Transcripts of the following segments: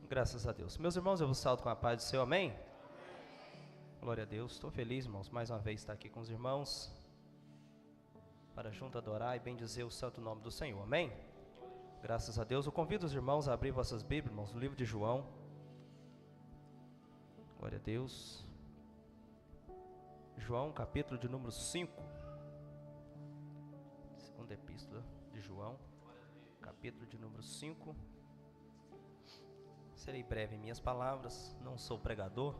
Graças a Deus. Meus irmãos, eu vos saúdo com a paz do Senhor, amém? Glória a Deus. Estou feliz, irmãos, mais uma vez estar aqui com os irmãos para junto adorar e bendizer o santo nome do Senhor, amém? Graças a Deus. Eu convido os irmãos a abrir vossas Bíblias, irmãos, no livro de João. Glória a Deus. João, capítulo de número 5. Segunda epístola de João, capítulo de número 5. Serei breve em minhas palavras, não sou pregador,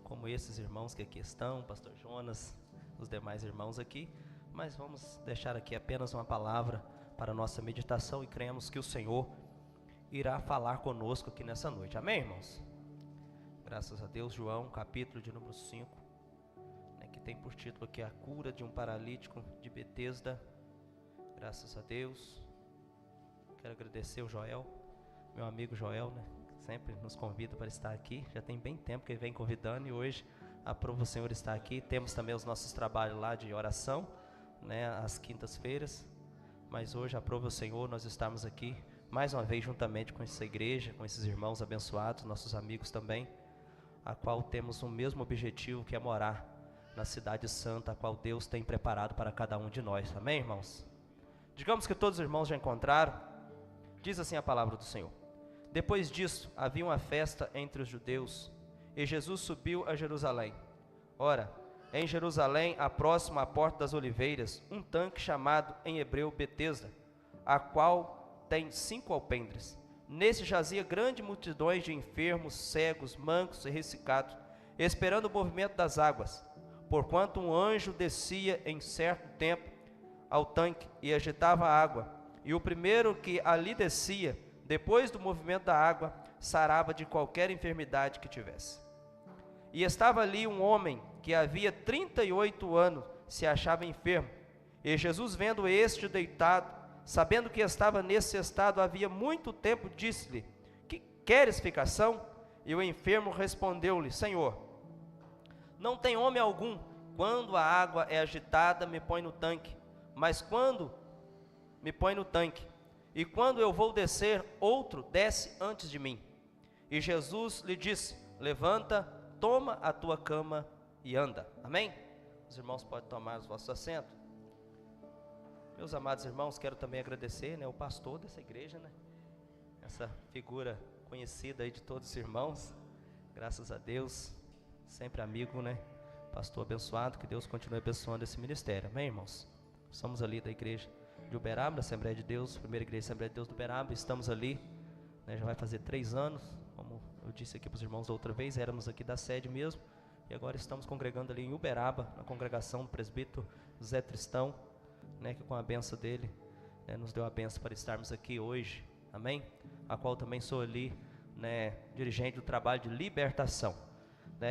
como esses irmãos que aqui estão, pastor Jonas, os demais irmãos aqui, mas vamos deixar aqui apenas uma palavra para a nossa meditação e cremos que o Senhor irá falar conosco aqui nessa noite, amém, irmãos? Graças a Deus. João, capítulo de número 5, que tem por título aqui a cura de um paralítico de Betesda. Graças a Deus. Quero agradecer o Joel, meu amigo Joel, sempre nos convida para estar aqui, já tem bem tempo que ele vem convidando e hoje aprova o Senhor estar aqui. Temos também os nossos trabalhos lá de oração, às quintas-feiras, mas hoje aprova o Senhor nós estamos aqui mais uma vez juntamente com essa igreja, com esses irmãos abençoados, nossos amigos também, a qual temos o mesmo objetivo, que é morar na cidade santa, a qual Deus tem preparado para cada um de nós, amém, irmãos? Digamos que todos os irmãos já encontraram. Diz assim a palavra do Senhor: depois disso, havia uma festa entre os judeus, e Jesus subiu a Jerusalém. Ora, em Jerusalém, próximo à porta das oliveiras, um tanque chamado em hebreu Betesda, a qual tem 5 alpendres. Nesse jazia grande multidões de enfermos, cegos, mancos e ressecados, esperando o movimento das águas, porquanto um anjo descia em certo tempo ao tanque e agitava a água, e o primeiro que ali descia, depois do movimento da água, sarava de qualquer enfermidade que tivesse. E estava ali um homem que havia 38 anos se achava enfermo. E Jesus, vendo este deitado, sabendo que estava nesse estado havia muito tempo, disse-lhe: que queres ficação? E o enfermo respondeu-lhe: Senhor, não tem homem algum, quando a água é agitada, me põe no tanque, mas quando me põe no tanque, e quando eu vou descer, outro desce antes de mim. E Jesus lhe disse: levanta, toma a tua cama e anda. Amém? Os irmãos podem tomar os vossos assentos. Meus amados irmãos, quero também agradecer, o pastor dessa igreja, essa figura conhecida aí de todos os irmãos, graças a Deus, sempre amigo, pastor abençoado, que Deus continue abençoando esse ministério, amém, irmãos? Somos ali da igreja de Uberaba, da Assembleia de Deus, primeira igreja da Assembleia de Deus de Uberaba, estamos ali, já vai fazer 3 anos, como eu disse aqui para os irmãos da outra vez, éramos aqui da sede mesmo, e agora estamos congregando ali em Uberaba, na congregação do presbítero Zé Tristão, que com a benção dele, nos deu a benção para estarmos aqui hoje, amém? A qual também sou ali, dirigente do trabalho de libertação,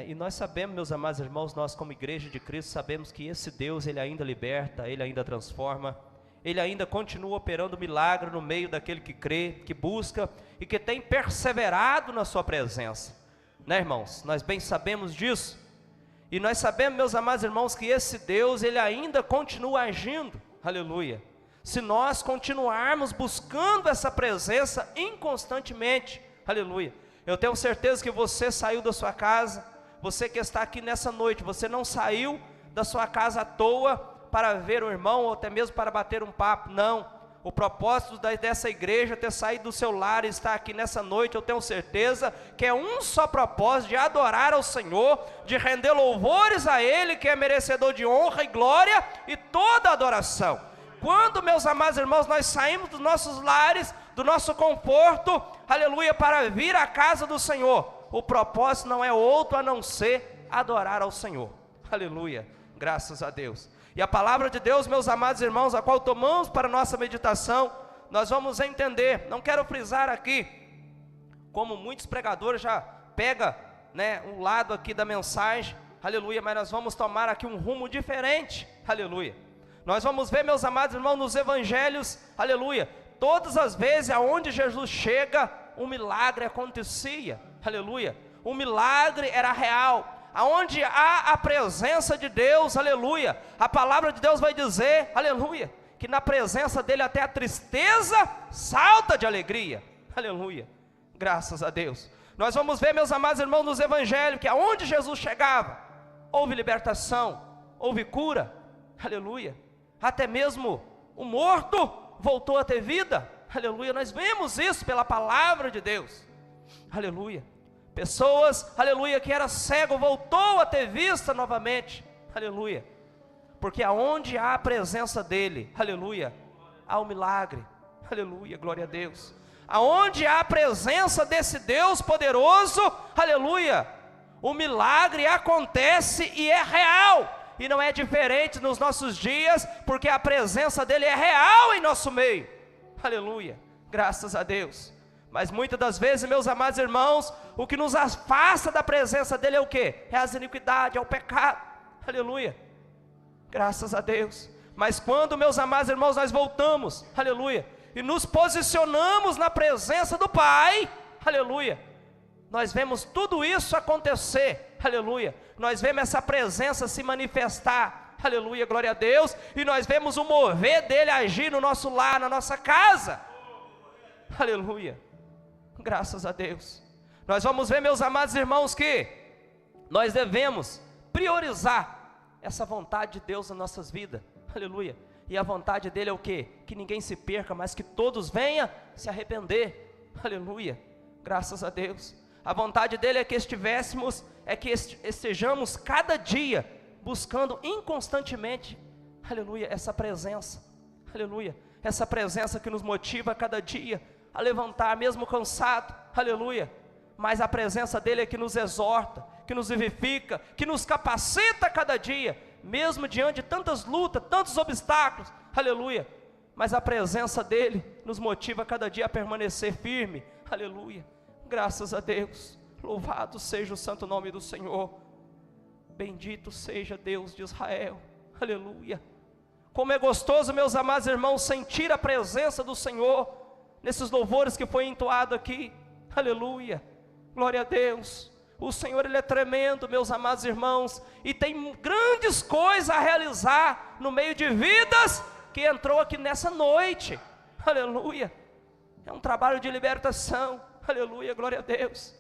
e nós sabemos, meus amados irmãos, nós como igreja de Cristo, sabemos que esse Deus, Ele ainda liberta, Ele ainda transforma, Ele ainda continua operando milagre no meio daquele que crê, que busca e que tem perseverado na sua presença, irmãos? Nós bem sabemos disso, e nós sabemos, meus amados irmãos, que esse Deus, Ele ainda continua agindo, aleluia, se nós continuarmos buscando essa presença inconstantemente, aleluia. Eu tenho certeza que você saiu da sua casa, você que está aqui nessa noite, você não saiu da sua casa à toa para ver o irmão ou até mesmo para bater um papo, não. O propósito dessa igreja ter saído do seu lar e estar aqui nessa noite, eu tenho certeza que é um só propósito: de adorar ao Senhor, de render louvores a Ele, que é merecedor de honra e glória e toda adoração. Quando, meus amados irmãos, nós saímos dos nossos lares, do nosso conforto, aleluia, para vir à casa do Senhor, o propósito não é outro a não ser adorar ao Senhor, aleluia, graças a Deus. E a palavra de Deus, meus amados irmãos, a qual tomamos para nossa meditação, nós vamos entender. Não quero frisar aqui, como muitos pregadores já pegam, um lado aqui da mensagem, aleluia, mas nós vamos tomar aqui um rumo diferente, aleluia. Nós vamos ver, meus amados irmãos, nos evangelhos, aleluia, todas as vezes aonde Jesus chega, um milagre acontecia, aleluia, o milagre era real. Aonde há a presença de Deus, aleluia, a palavra de Deus vai dizer, aleluia, que na presença dele até a tristeza salta de alegria, aleluia, graças a Deus. Nós vamos ver, meus amados irmãos, nos evangelhos, que aonde Jesus chegava, houve libertação, houve cura, aleluia. Até mesmo o morto voltou a ter vida, aleluia. Nós vemos isso pela palavra de Deus, aleluia. Pessoas, aleluia, que era cego, voltou a ter vista novamente, aleluia. Porque aonde há a presença dele, aleluia, há um milagre, aleluia, glória a Deus. Aonde há a presença desse Deus poderoso, aleluia, o milagre acontece e é real. E não é diferente nos nossos dias, porque a presença dele é real em nosso meio, aleluia, graças a Deus. Mas muitas das vezes, meus amados irmãos, o que nos afasta da presença dele é o quê? É as iniquidades, é o pecado, aleluia, graças a Deus. Mas quando, meus amados irmãos, nós voltamos, aleluia, e nos posicionamos na presença do Pai, aleluia, nós vemos tudo isso acontecer, aleluia. Nós vemos essa presença se manifestar, aleluia, glória a Deus. E nós vemos o mover dele agir no nosso lar, na nossa casa, aleluia, graças a Deus. Nós vamos ver, meus amados irmãos, que nós devemos priorizar essa vontade de Deus nas nossas vidas, aleluia. E a vontade dele é o quê? Que ninguém se perca, mas que todos venham se arrepender, aleluia, graças a Deus. A vontade dele é que estejamos cada dia buscando inconstantemente, aleluia, essa presença, aleluia, essa presença que nos motiva a cada dia a levantar, mesmo cansado, aleluia. Mas a presença dele é que nos exorta, que nos vivifica, que nos capacita a cada dia, mesmo diante de tantas lutas, tantos obstáculos, aleluia. Mas a presença dele nos motiva a cada dia a permanecer firme, aleluia, graças a Deus. Louvado seja o santo nome do Senhor, bendito seja Deus de Israel, aleluia. Como é gostoso, meus amados irmãos, sentir a presença do Senhor, nesses louvores que foi entoado aqui, aleluia, glória a Deus. O Senhor, Ele é tremendo, meus amados irmãos, e tem grandes coisas a realizar no meio de vidas que entrou aqui nessa noite, aleluia. É um trabalho de libertação, aleluia, glória a Deus.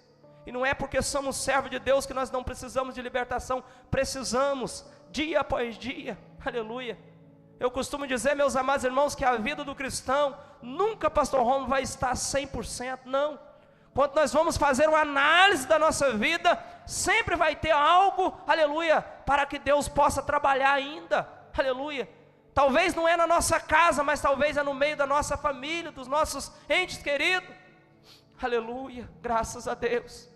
E não é porque somos servos de Deus que nós não precisamos de libertação, precisamos, dia após dia, aleluia. Eu costumo dizer, meus amados irmãos, que a vida do cristão, nunca, pastor Romo, vai estar 100%, não. Quando nós vamos fazer uma análise da nossa vida, sempre vai ter algo, aleluia, para que Deus possa trabalhar ainda, aleluia. Talvez não é na nossa casa, mas talvez é no meio da nossa família, dos nossos entes queridos, aleluia, graças a Deus.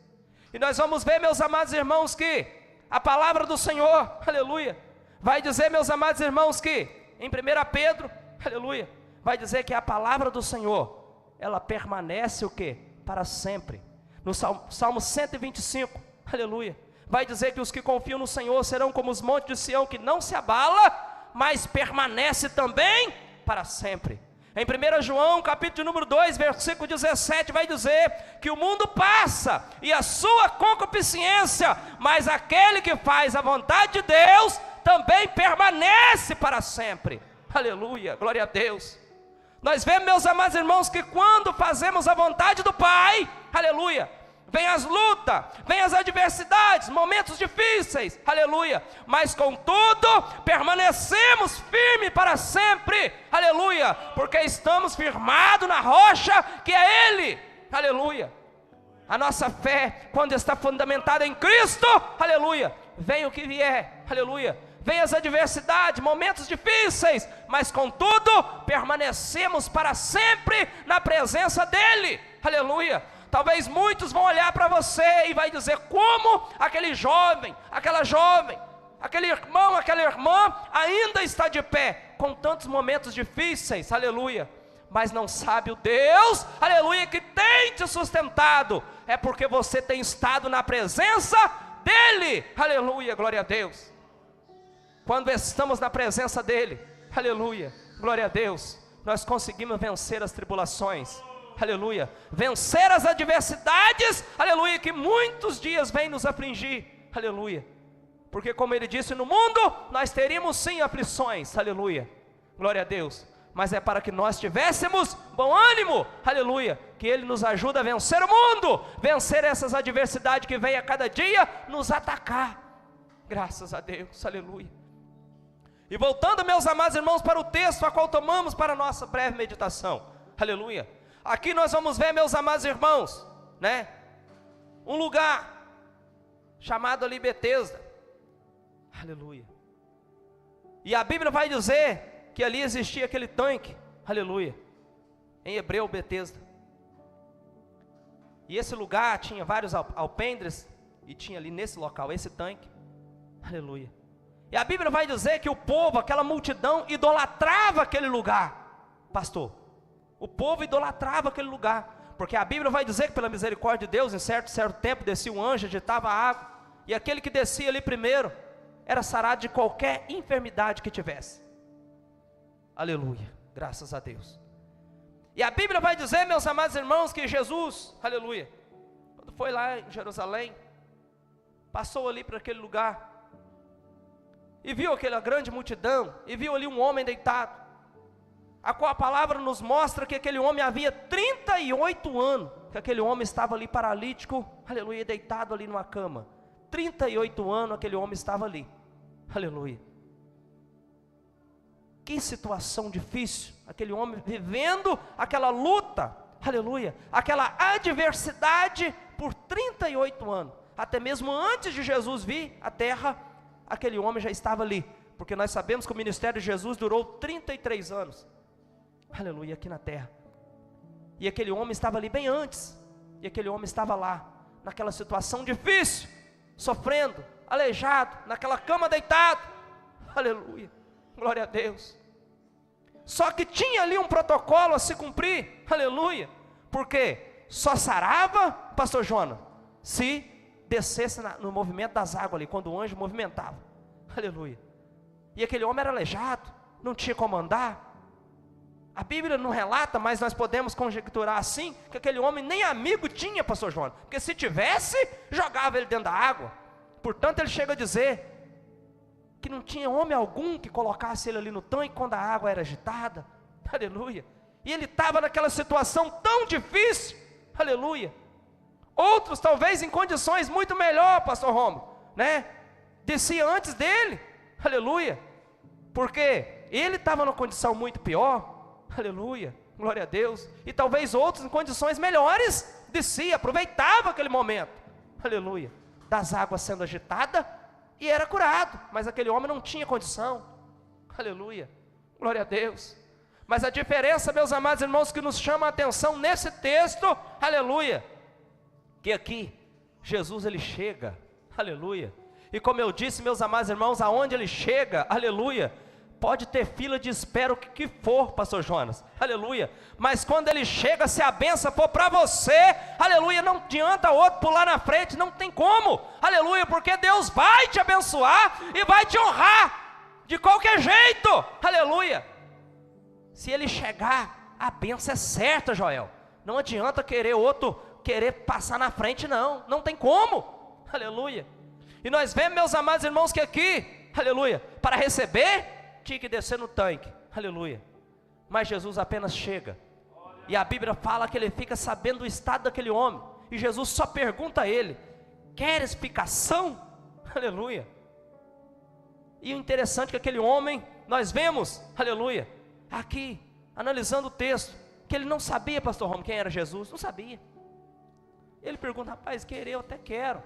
E nós vamos ver, meus amados irmãos, que a palavra do Senhor, aleluia, vai dizer, meus amados irmãos, que em 1 Pedro, aleluia, vai dizer que a palavra do Senhor, ela permanece o quê? Para sempre. No Salmo 125, aleluia, vai dizer que os que confiam no Senhor serão como os montes de Sião, que não se abala, mas permanece também para sempre. Em 1 João, capítulo número 2, versículo 17, vai dizer que o mundo passa e a sua concupiscência, mas aquele que faz a vontade de Deus também permanece para sempre, aleluia, glória a Deus. Nós vemos, meus amados irmãos, que quando fazemos a vontade do Pai, aleluia, vem as lutas, vem as adversidades, momentos difíceis, aleluia, mas contudo, permanecemos firmes para sempre, aleluia, porque estamos firmados na rocha que é Ele, aleluia. A nossa fé, quando está fundamentada em Cristo, aleluia, vem o que vier, aleluia, vem as adversidades, momentos difíceis, mas contudo, permanecemos para sempre na presença dEle, aleluia. Talvez muitos vão olhar para você e vai dizer, como aquele jovem, aquela jovem, aquele irmão, aquela irmã, ainda está de pé, com tantos momentos difíceis, aleluia. Mas não sabe o Deus, aleluia, que tem te sustentado, é porque você tem estado na presença dEle, aleluia, glória a Deus. Quando estamos na presença dEle, aleluia, glória a Deus, nós conseguimos vencer as tribulações, aleluia, vencer as adversidades, aleluia, que muitos dias vêm nos afligir, aleluia, porque como Ele disse, no mundo nós teríamos sim aflições, aleluia, glória a Deus, mas é para que nós tivéssemos bom ânimo, aleluia, que Ele nos ajuda a vencer o mundo, vencer essas adversidades que vêm a cada dia nos atacar, graças a Deus, aleluia. E voltando, meus amados irmãos, para o texto a qual tomamos para a nossa breve meditação, aleluia, aqui nós vamos ver, meus amados irmãos, né, um lugar chamado ali Betesda, aleluia, e a Bíblia vai dizer que ali existia aquele tanque, aleluia, em hebreu Betesda, e esse lugar tinha vários alpendres, e tinha ali nesse local, esse tanque, aleluia, e a Bíblia vai dizer que o povo, aquela multidão, idolatrava aquele lugar, pastor, o povo idolatrava aquele lugar, porque a Bíblia vai dizer que pela misericórdia de Deus, em certo tempo descia um anjo, agitava a água, e aquele que descia ali primeiro, era sarado de qualquer enfermidade que tivesse, aleluia, graças a Deus. E a Bíblia vai dizer, meus amados irmãos, que Jesus, aleluia, quando foi lá em Jerusalém, passou ali para aquele lugar, e viu aquela grande multidão, e viu ali um homem deitado, a qual a palavra nos mostra que aquele homem havia 38 anos, que aquele homem estava ali paralítico, aleluia, deitado ali numa cama, 38 anos aquele homem estava ali, aleluia, que situação difícil, aquele homem vivendo aquela luta, aleluia, aquela adversidade por 38 anos, até mesmo antes de Jesus vir à terra, aquele homem já estava ali, porque nós sabemos que o ministério de Jesus durou 33 anos, aleluia, aqui na terra, e aquele homem estava ali bem antes, e aquele homem estava lá, naquela situação difícil, sofrendo, aleijado, naquela cama deitado, aleluia, glória a Deus, só que tinha ali um protocolo a se cumprir, aleluia, porque só sarava, pastor Jonas, se descesse no movimento das águas ali, quando o anjo movimentava, aleluia, e aquele homem era aleijado, não tinha como andar, a Bíblia não relata, mas nós podemos conjecturar assim, que aquele homem nem amigo tinha, pastor Jonas, porque se tivesse, jogava ele dentro da água, portanto ele chega a dizer, que não tinha homem algum que colocasse ele ali no tanque, quando a água era agitada, aleluia, e ele estava naquela situação tão difícil, aleluia, outros talvez em condições muito melhor, pastor Romulo, né, descia antes dele, aleluia, porque ele estava numa condição muito pior, aleluia, glória a Deus, e talvez outros em condições melhores, descia, aproveitava aquele momento, aleluia, das águas sendo agitadas, e era curado, mas aquele homem não tinha condição, aleluia, glória a Deus, mas a diferença, meus amados irmãos, que nos chama a atenção nesse texto, aleluia, que aqui, Jesus ele chega, aleluia, e como eu disse, meus amados irmãos, aonde ele chega, aleluia, pode ter fila de espera o que for, pastor Jonas, aleluia, mas quando ele chega, se a benção for para você, aleluia, não adianta outro pular na frente, não tem como, aleluia, porque Deus vai te abençoar e vai te honrar, de qualquer jeito, aleluia, se ele chegar, a benção é certa, Joel, não adianta querer outro, querer passar na frente não tem como, aleluia, e nós vemos, meus amados irmãos, que aqui, aleluia, para receber, tinha que descer no tanque, aleluia, mas Jesus apenas chega, e a Bíblia fala que ele fica sabendo o estado daquele homem, e Jesus só pergunta a ele, quer explicação? Aleluia, e o interessante é que aquele homem, nós vemos, aleluia, aqui, analisando o texto, que ele não sabia, pastor Romulo, quem era Jesus, não sabia, ele pergunta, rapaz, querer eu até quero,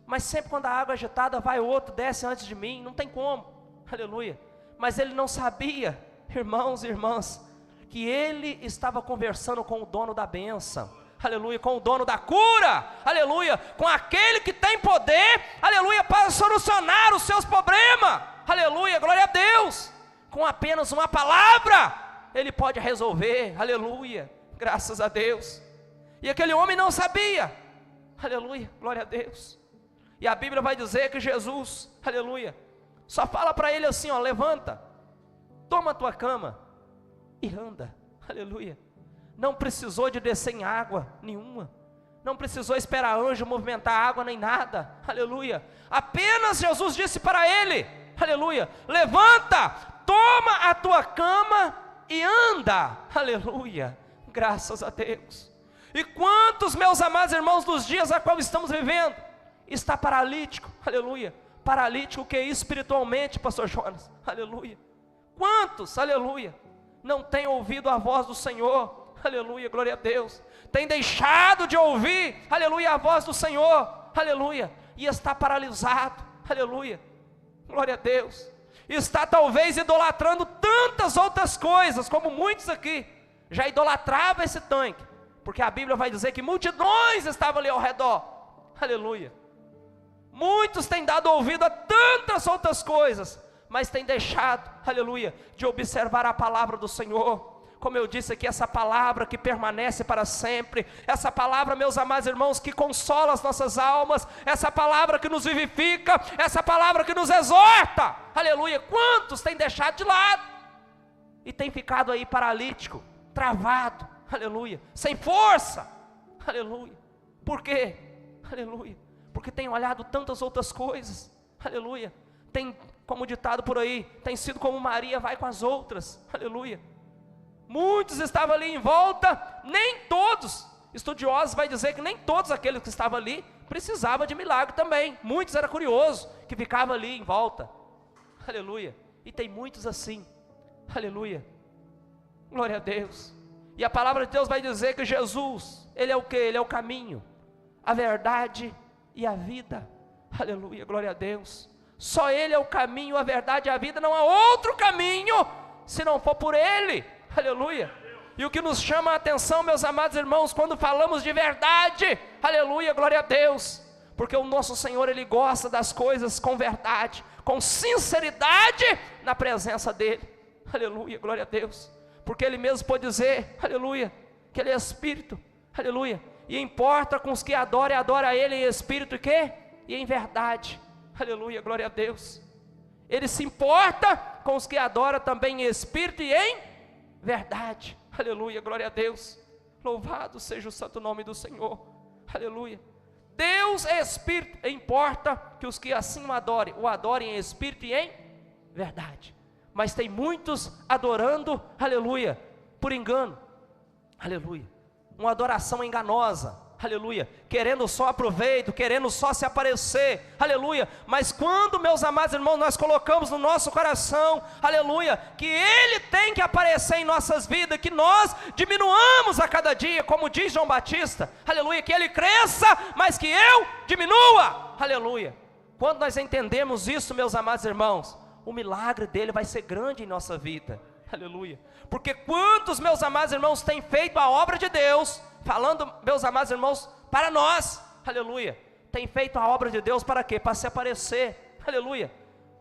mas sempre quando a água é agitada, vai outro, desce antes de mim, não tem como, aleluia, mas ele não sabia, irmãos e irmãs, que ele estava conversando com o dono da bênção, aleluia, com o dono da cura, aleluia, com aquele que tem poder, aleluia, para solucionar os seus problemas, aleluia, glória a Deus, com apenas uma palavra, ele pode resolver, aleluia, graças a Deus, e aquele homem não sabia, aleluia, glória a Deus, e a Bíblia vai dizer que Jesus, aleluia, só fala para ele assim, ó, levanta, toma a tua cama e anda, aleluia, não precisou de descer em água nenhuma, não precisou esperar anjo movimentar a água nem nada, aleluia, apenas Jesus disse para ele, aleluia, levanta, toma a tua cama e anda, aleluia, graças a Deus. E quantos, meus amados irmãos, dos dias a qual estamos vivendo, está paralítico, aleluia, paralítico que é espiritualmente, pastor Jonas, aleluia. Quantos, aleluia, não têm ouvido a voz do Senhor, aleluia, glória a Deus, tem deixado de ouvir, aleluia, a voz do Senhor, aleluia, e está paralisado, aleluia, glória a Deus, está talvez idolatrando tantas outras coisas, como muitos aqui, já idolatravam esse tanque, porque a Bíblia vai dizer que multidões estavam ali ao redor, aleluia, muitos têm dado ouvido a tantas outras coisas, mas têm deixado, aleluia, de observar a palavra do Senhor. Como eu disse aqui, essa palavra que permanece para sempre, essa palavra, meus amados irmãos, que consola as nossas almas, essa palavra que nos vivifica, essa palavra que nos exorta, aleluia. Quantos têm deixado de lado e têm ficado aí paralítico, travado, aleluia, sem força, aleluia. Por quê? Aleluia, porque tem olhado tantas outras coisas, aleluia. Tem, como ditado por aí, tem sido como Maria vai com as outras, aleluia. Muitos estavam ali em volta, nem todos, estudiosos vai dizer que nem todos aqueles que estavam ali precisavam de milagre também. Muitos eram curiosos, que ficavam ali em volta, aleluia. E tem muitos assim, aleluia, glória a Deus. E a palavra de Deus vai dizer que Jesus, Ele é o que? Ele é o caminho, a verdade e a vida, aleluia, glória a Deus. Só Ele é o caminho, a verdade e a vida, não há outro caminho, se não for por Ele, aleluia. E o que nos chama a atenção, meus amados irmãos, quando falamos de verdade, aleluia, glória a Deus, porque o nosso Senhor, Ele gosta das coisas com verdade, com sinceridade, na presença dEle, aleluia, glória a Deus, porque Ele mesmo pode dizer, aleluia, que Ele é Espírito, aleluia, e importa com os que adorem, adora a Ele em Espírito e quê? E em verdade, aleluia, glória a Deus. Ele se importa com os que adoram também em Espírito e em verdade, aleluia, glória a Deus. Louvado seja o santo nome do Senhor, aleluia. Deus é Espírito, e importa que os que assim o adorem em Espírito e em verdade. Mas tem muitos adorando, aleluia, por engano, aleluia, uma adoração enganosa, aleluia, querendo só aproveito, querendo só se aparecer, aleluia. Mas quando, meus amados irmãos, nós colocamos no nosso coração, aleluia, que Ele tem que aparecer em nossas vidas, que nós diminuamos a cada dia, como diz João Batista, aleluia, que Ele cresça, mas que eu diminua, aleluia. Quando nós entendemos isso, meus amados irmãos, o milagre dele vai ser grande em nossa vida, aleluia. Porque quantos, meus amados irmãos, têm feito a obra de Deus, falando, meus amados irmãos, para nós, aleluia, tem feito a obra de Deus para quê? Para se aparecer, aleluia.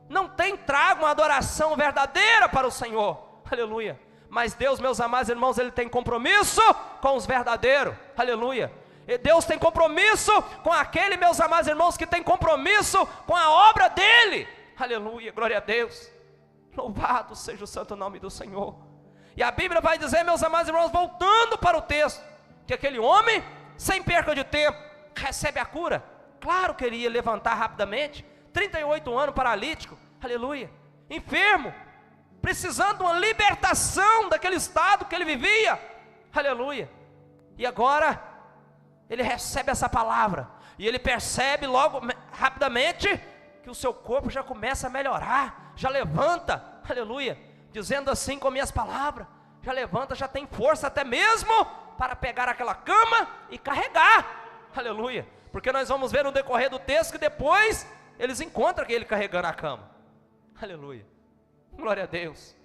Não tem trago uma adoração verdadeira para o Senhor, aleluia. Mas Deus, meus amados irmãos, Ele tem compromisso com os verdadeiros, aleluia. E Deus tem compromisso com aquele, meus amados irmãos, que tem compromisso com a obra dEle, aleluia, glória a Deus. Louvado seja o santo nome do Senhor. E a Bíblia vai dizer, meus amados irmãos, voltando para o texto, que aquele homem, sem perca de tempo, recebe a cura. Claro que ele ia levantar rapidamente, 38 anos, paralítico, aleluia, enfermo, precisando de uma libertação daquele estado que ele vivia, aleluia. E agora, ele recebe essa palavra, e ele percebe logo, rapidamente, que o seu corpo já começa a melhorar, já levanta, aleluia, dizendo assim com minhas palavras, já levanta, já tem força até mesmo para pegar aquela cama e carregar, aleluia, porque nós vamos ver no decorrer do texto que depois eles encontram ele carregando a cama, aleluia, glória a Deus.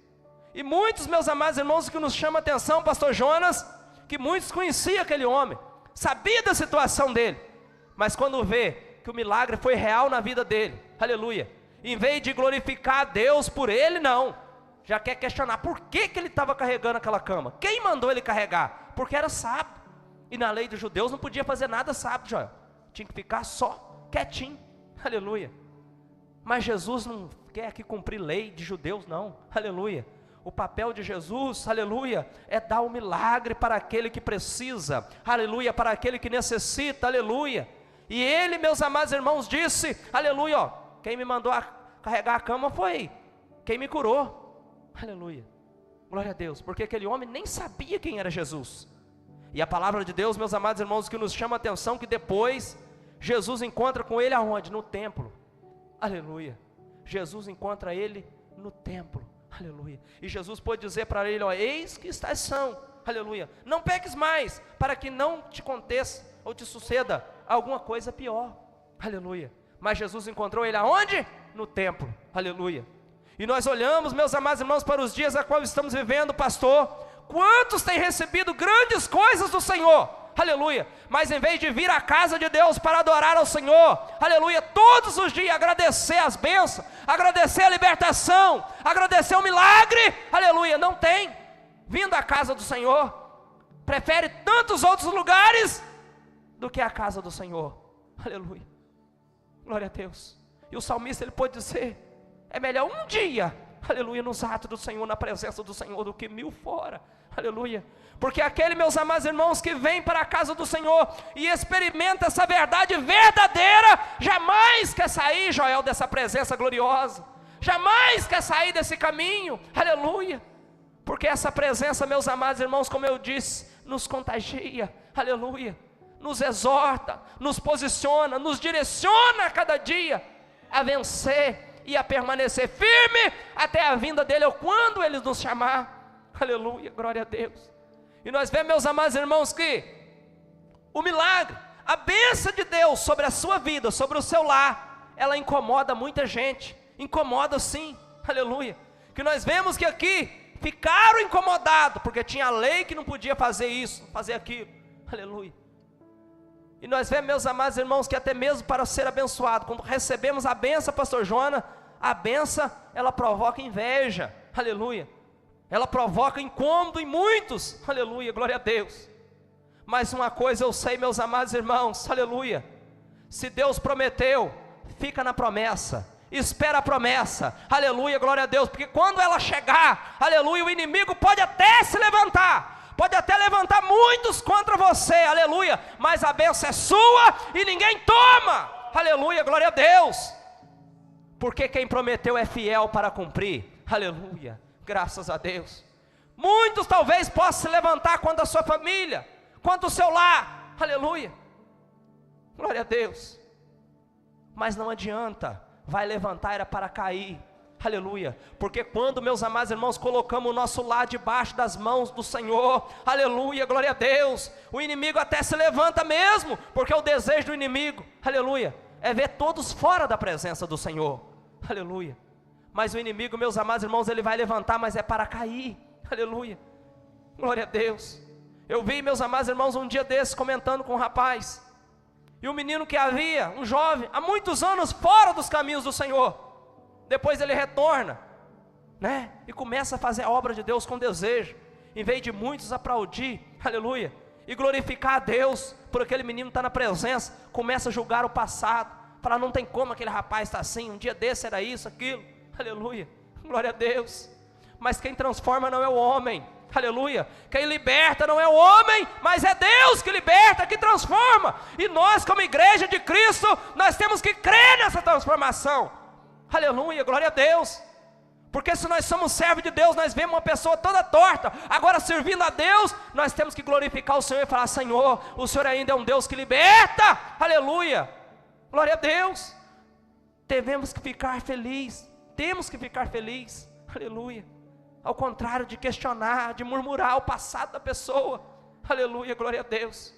E muitos, meus amados irmãos, que nos chama a atenção, pastor Jonas, que muitos conheciam aquele homem, sabia da situação dele, mas quando vê que o milagre foi real na vida dele, aleluia, em vez de glorificar a Deus por ele, não, já quer questionar por que ele estava carregando aquela cama, quem mandou ele carregar? Porque era sábado, e na lei dos judeus não podia fazer nada sábado, Joel, tinha que ficar só quietinho, aleluia. Mas Jesus não quer aqui cumprir lei de judeus, não, aleluia. O papel de Jesus, aleluia, é dar o milagre para aquele que precisa, aleluia, para aquele que necessita, aleluia. E ele, meus amados irmãos, disse, aleluia, ó, quem me mandou carregar a cama foi quem me curou, aleluia, Glória a Deus, porque aquele homem nem sabia quem era Jesus. E a palavra de Deus, meus amados irmãos, que nos chama a atenção, que depois Jesus encontra com ele aonde? No templo. Aleluia. Jesus encontra ele no templo. Aleluia. E Jesus pôde dizer para ele, ó, eis que estás são. Aleluia. Não peques mais, para que não te aconteça ou te suceda alguma coisa pior. Aleluia. Mas Jesus encontrou ele aonde? No templo. Aleluia. E nós olhamos, meus amados irmãos, para os dias a qual estamos vivendo, pastor. Quantos têm recebido grandes coisas do Senhor? Aleluia. Mas em vez de vir à casa de Deus para adorar ao Senhor, aleluia, todos os dias agradecer as bênçãos, agradecer a libertação, agradecer o milagre, aleluia, não tem vindo à casa do Senhor. Prefere tantos outros lugares do que a casa do Senhor. Aleluia. Glória a Deus. E o salmista ele pode dizer, é melhor um dia, aleluia, nos atos do Senhor, na presença do Senhor, do que 1000 fora. Aleluia. Porque aquele, meus amados irmãos, que vem para a casa do Senhor e experimenta essa verdade verdadeira, jamais quer sair, Joel, dessa presença gloriosa. Jamais quer sair desse caminho. Aleluia. Porque essa presença, meus amados irmãos, como eu disse, nos contagia. Aleluia. Nos exorta, nos posiciona, nos direciona a cada dia a vencer e a permanecer firme até a vinda dele, ou quando ele nos chamar. Aleluia, glória a Deus. E nós vemos, meus amados irmãos, que o milagre, a bênção de Deus sobre a sua vida, sobre o seu lar, ela incomoda muita gente. Incomoda sim, aleluia. Que nós vemos que aqui ficaram incomodados, porque tinha a lei que não podia fazer isso, fazer aquilo. Aleluia. E nós vemos, meus amados irmãos, que até mesmo para ser abençoado, quando recebemos a benção, pastor Jonas, a benção, ela provoca inveja. Aleluia. Ela provoca incômodo em muitos, aleluia, glória a Deus. Mas uma coisa eu sei, meus amados irmãos, aleluia, se Deus prometeu, fica na promessa, espera a promessa, aleluia, glória a Deus, porque quando ela chegar, aleluia, o inimigo pode até se levantar, pode até levantar muitos contra você, aleluia, mas a bênção é sua e ninguém toma, aleluia, glória a Deus, porque quem prometeu é fiel para cumprir, aleluia. Graças a Deus. Muitos talvez possam se levantar contra a sua família, contra o seu lar, aleluia, glória a Deus, mas não adianta, vai levantar era para cair, aleluia, porque quando, meus amados irmãos, colocamos o nosso lar debaixo das mãos do Senhor, aleluia, glória a Deus, o inimigo até se levanta mesmo, porque o desejo do inimigo, aleluia, é ver todos fora da presença do Senhor, aleluia. Mas o inimigo, meus amados irmãos, ele vai levantar, mas é para cair, aleluia, glória a Deus. Eu vi, meus amados irmãos, um dia desses comentando com um rapaz, e um menino que havia, um jovem, há muitos anos fora dos caminhos do Senhor, depois ele retorna, né, e começa a fazer a obra de Deus com desejo, em vez de muitos aplaudir, aleluia, e glorificar a Deus, por aquele menino estar na presença, começa a julgar o passado, falar, não tem como aquele rapaz estar assim, um dia desse era isso, aquilo, aleluia, glória a Deus. Mas quem transforma não é o homem, aleluia, quem liberta não é o homem, mas é Deus que liberta, que transforma, e nós como igreja de Cristo, nós temos que crer nessa transformação, aleluia, glória a Deus, porque se nós somos servos de Deus, nós vemos uma pessoa toda torta, agora servindo a Deus, nós temos que glorificar o Senhor e falar, Senhor, o Senhor ainda é um Deus que liberta, aleluia, glória a Deus. Devemos que ficar felizes, temos que ficar felizes, aleluia, ao contrário de questionar, de murmurar o passado da pessoa, aleluia, glória a Deus.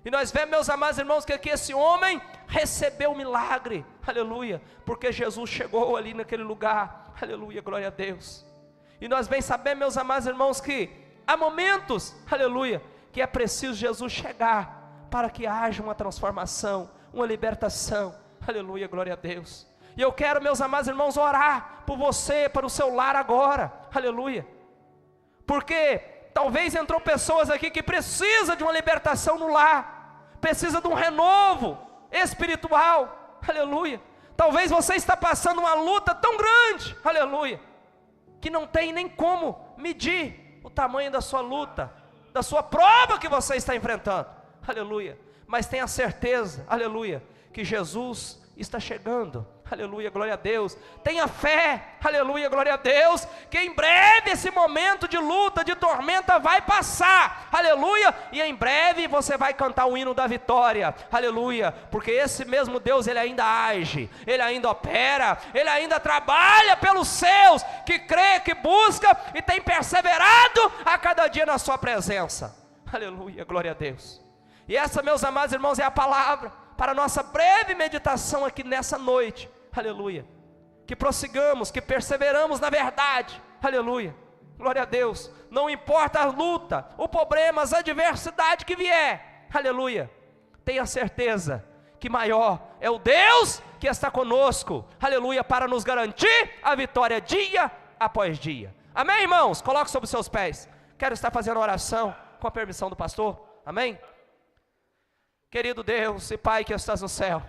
E nós vemos, meus amados irmãos, que aqui esse homem recebeu o milagre, aleluia, porque Jesus chegou ali naquele lugar, aleluia, glória a Deus. E nós bem sabemos, meus amados irmãos, que há momentos, aleluia, que é preciso Jesus chegar, para que haja uma transformação, uma libertação, aleluia, glória a Deus. E eu quero, meus amados irmãos, orar por você, para o seu lar agora, aleluia, porque talvez entrou pessoas aqui que precisam de uma libertação no lar, precisa de um renovo espiritual, aleluia, talvez você está passando uma luta tão grande, aleluia, que não tem nem como medir o tamanho da sua luta, da sua prova que você está enfrentando, aleluia, mas tenha certeza, aleluia, que Jesus está chegando, aleluia, glória a Deus. Tenha fé, aleluia, glória a Deus, que em breve esse momento de luta, de tormenta vai passar, aleluia, e em breve você vai cantar o hino da vitória, aleluia, porque esse mesmo Deus, Ele ainda age, Ele ainda opera, Ele ainda trabalha pelos seus, que crê, que busca e tem perseverado a cada dia na sua presença, aleluia, glória a Deus. E essa, meus amados irmãos, é a palavra para a nossa breve meditação aqui nessa noite, aleluia, que prossigamos, que perseveramos na verdade, aleluia, glória a Deus, não importa a luta, o problema, as adversidades que vier, aleluia, tenha certeza que maior é o Deus que está conosco, aleluia, para nos garantir a vitória dia após dia, amém, irmãos? Coloque sobre os seus pés, quero estar fazendo oração com a permissão do pastor, amém? Querido Deus e Pai que estás no céu,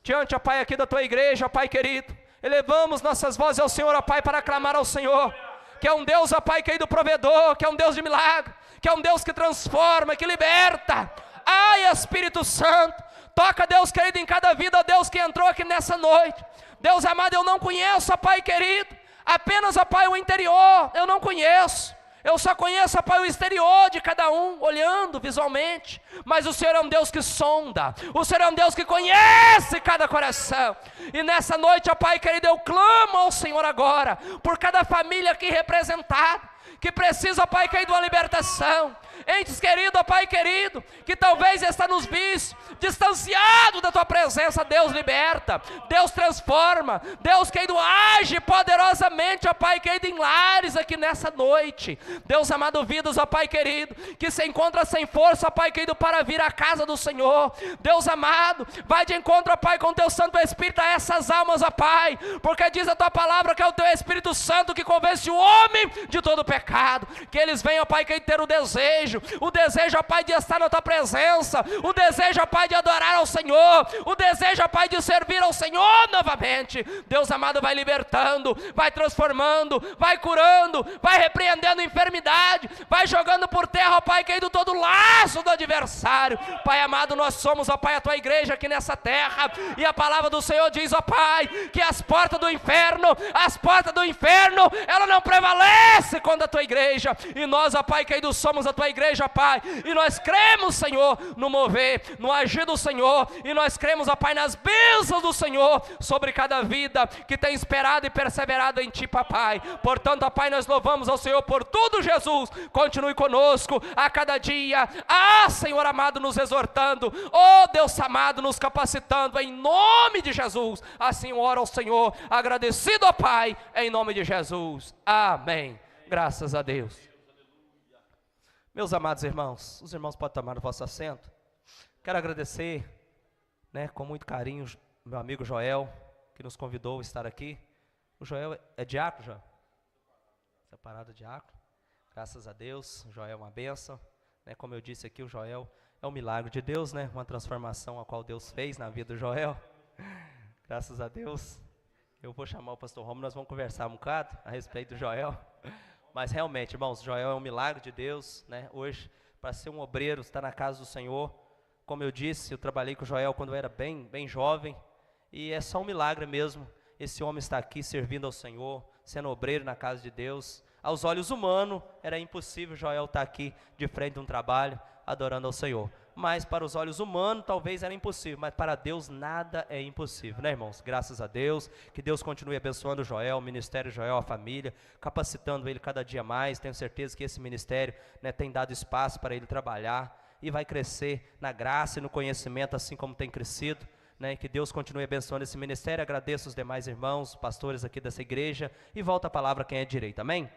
diante, ó Pai, aqui da Tua igreja, ó Pai querido, elevamos nossas vozes ao Senhor, ó Pai, para clamar ao Senhor, que é um Deus, ó Pai querido, provedor, que é um Deus de milagre, que é um Deus que transforma, que liberta. Ai, Espírito Santo, toca, Deus querido, em cada vida, ó Deus, que entrou aqui nessa noite. Deus amado, eu não conheço, ó Pai querido, apenas, ó Pai, o interior, eu não conheço. Eu só conheço, ó Pai, o exterior de cada um, olhando visualmente, mas o Senhor é um Deus que sonda, o Senhor é um Deus que conhece cada coração, e nessa noite, ó Pai querido, eu clamo ao Senhor agora, por cada família aqui representada, que precisa, ó Pai querido, de uma libertação, entes querido, ó Pai querido, que talvez está nos vícios, distanciado da Tua presença. Deus liberta, Deus transforma, Deus querido, age poderosamente, ó Pai querido, em lares aqui nessa noite. Deus amado, vidas, ó Pai querido, que se encontra sem força, ó Pai querido, para vir à casa do Senhor. Deus amado, vai de encontro, ó Pai, com Teu Santo Espírito a essas almas, ó Pai, porque diz a Tua palavra que é o Teu Espírito Santo que convence o homem de todo pecado, que eles venham, ó Pai querido, ter o desejo, ó Pai, de estar na Tua presença, o desejo, ó Pai, de adorar ao Senhor, o desejo, ó Pai, de servir ao Senhor novamente. Deus amado, vai libertando, vai transformando, vai curando, vai repreendendo enfermidade, vai jogando por terra, ó Pai querido, todo laço do adversário. Pai amado, nós somos, ó Pai, a Tua igreja aqui nessa terra, e a palavra do Senhor diz, ó Pai, que as portas do inferno, ela não prevalece contra a Tua igreja, e nós, ó Pai querido, somos a Tua igreja, ó Pai, e nós cremos, Senhor, no mover, no agir do Senhor, e nós cremos, ó Pai, nas bênçãos do Senhor, sobre cada vida que tem esperado e perseverado em Ti, papai. Portanto, ó Pai, nós louvamos ao Senhor por tudo, Jesus, continue conosco a cada dia, Senhor amado, nos exortando, Deus amado, nos capacitando, em nome de Jesus, assim eu oro ao Senhor, agradecido, ó Pai, em nome de Jesus, amém, graças a Deus. Meus amados irmãos, os irmãos podem tomar o vosso assento. Quero agradecer, com muito carinho, meu amigo Joel, que nos convidou a estar aqui. O Joel é diácono, Joel? Separado diácono. Graças a Deus, o Joel é uma bênção. Como eu disse aqui, o Joel é um milagre de Deus, uma transformação a qual Deus fez na vida do Joel. Graças a Deus. Eu vou chamar o pastor Romulo, nós vamos conversar um bocado a respeito do Joel. Mas realmente, irmãos, Joel é um milagre de Deus, hoje, para ser um obreiro, estar na casa do Senhor. Como eu disse, eu trabalhei com o Joel quando eu era bem jovem, e é só um milagre mesmo, esse homem está aqui servindo ao Senhor, sendo obreiro na casa de Deus. Aos olhos humanos, era impossível Joel estar aqui de frente a um trabalho, adorando ao Senhor. Mas para os olhos humanos, talvez era impossível, mas para Deus nada é impossível, irmãos? Graças a Deus, que Deus continue abençoando o Joel, o ministério Joel, a família, capacitando ele cada dia mais. Tenho certeza que esse ministério tem dado espaço para ele trabalhar, e vai crescer na graça e no conhecimento, assim como tem crescido. Que Deus continue abençoando esse ministério. Agradeço os demais irmãos, pastores aqui dessa igreja, e volta a palavra quem é direito, amém?